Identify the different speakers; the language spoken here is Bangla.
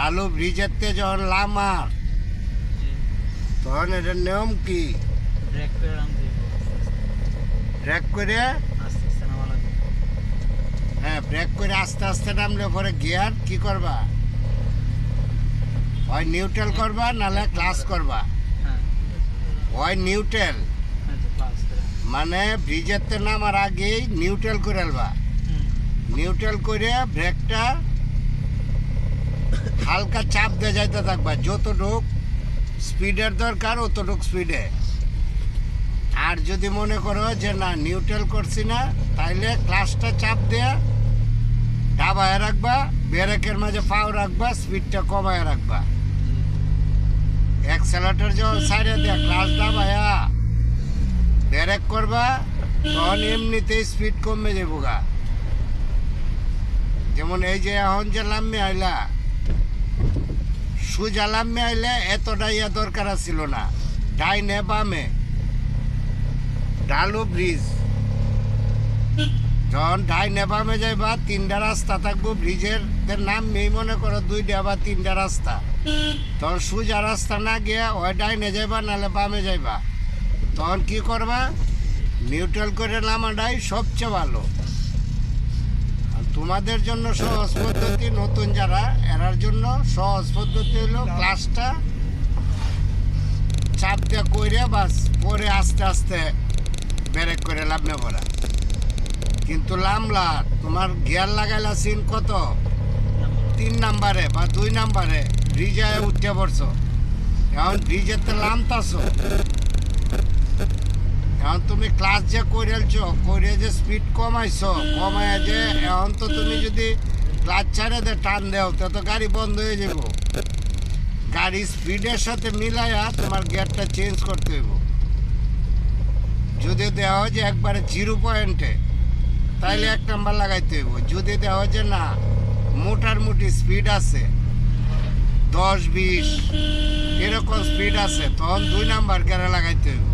Speaker 1: ঢালু ব্রিজের তে যখন লামার তখন এটার নিয়ম কি?
Speaker 2: ব্রেক করে নামতে হবে।
Speaker 1: ব্রেক করে,
Speaker 2: আস্তে আস্তে নামা লাগবে।
Speaker 1: হ্যাঁ ব্রেক করে আস্তে আস্তে নামলে পরে গিয়ার কি করবা? হয় নিউট্রাল করবা নাহলে ক্লাস করবা।
Speaker 2: হ্যাঁ
Speaker 1: হয় নিউট্রাল
Speaker 2: এই তো ক্লাস করে।
Speaker 1: মানে ব্রিজের তে নামার আগেই নিউট্রাল করে আলবা। নিউট্রাল করে ব্রেকটা হালকা চাপ দিয়ে যাইতে থাকবা, যতটুক স্পিডের দরকার অতটুক স্পিডে। আর যদি মনে করো যে না নিউট্রাল করছি না, তাইলে ক্লাসটা চাপ দিয়ে ডাবায় রাখবা, ব্রেকের মাঝে পাও রাখবা, স্পিডটা কমায় রাখবা। অ্যাক্সেলেটর যখন সাইডে দিয়ে ক্লাস দাবায়া ব্রেক করবা, তখন এমনিতেই স্পিড কমে যাবো গা। যেমন এই যে এখন যে লাম্মে আইলা, সোজা লাম্মে আইলে এতটা ইয়া দরকার ছিল না। ডাইনে বামে ঢালু ব্রিজ, যখন ডাইনে বামে যাইবা তিনটা রাস্তা থাকবো ব্রিজের নাম নেই, মনে করো দুইটা বা তিনটা রাস্তা। তখন সোজা রাস্তা না গিয়ে ওই ডাইনে যাইবা নাহলে বামে যাইবা। তখন কি করবা? নিউট্রাল করে নামাটাই সবচেয়ে ভালো। আর তোমাদের জন্য সহজ পদ্ধতি, নতুন যারা এরার জন্য সহজ পদ্ধতি হলো ক্লাসটা চাপ দিয়ে কইরে বাস পরে আস্তে আস্তে ব্রেক করে লামনে পড়া। কিন্তু লামলা তোমার গিয়ার লাগাইলা সিন কত? 3 নাম্বারে বা 2 নাম্বারে ব্রিজে উঠতে পড়ছো। এখন ব্রিজের তো লামতাছো, এখন তুমি ক্লাস যে করেলছো, করে যে স্পিড কমাইছো, কমায় যে এখন তো তুমি যদি ক্লাস ছাড়ে দে টান দেও তো গাড়ি বন্ধ হয়ে যাব। গাড়ি স্পিডের সাথে মিলাইয়া তোমার গিয়ারটা চেঞ্জ করতে হইব। যদি দেওয়া হয় যে একবারে 0 পয়েন্টে, তাইলে 1 নাম্বার লাগাইতে হইব। যদি দেওয়া হয় যে না মোটামুটি স্পিড আছে 10-20 এরকম স্পিড আছে, তখন 2 নাম্বার গিয়ারে লাগাইতে হইব।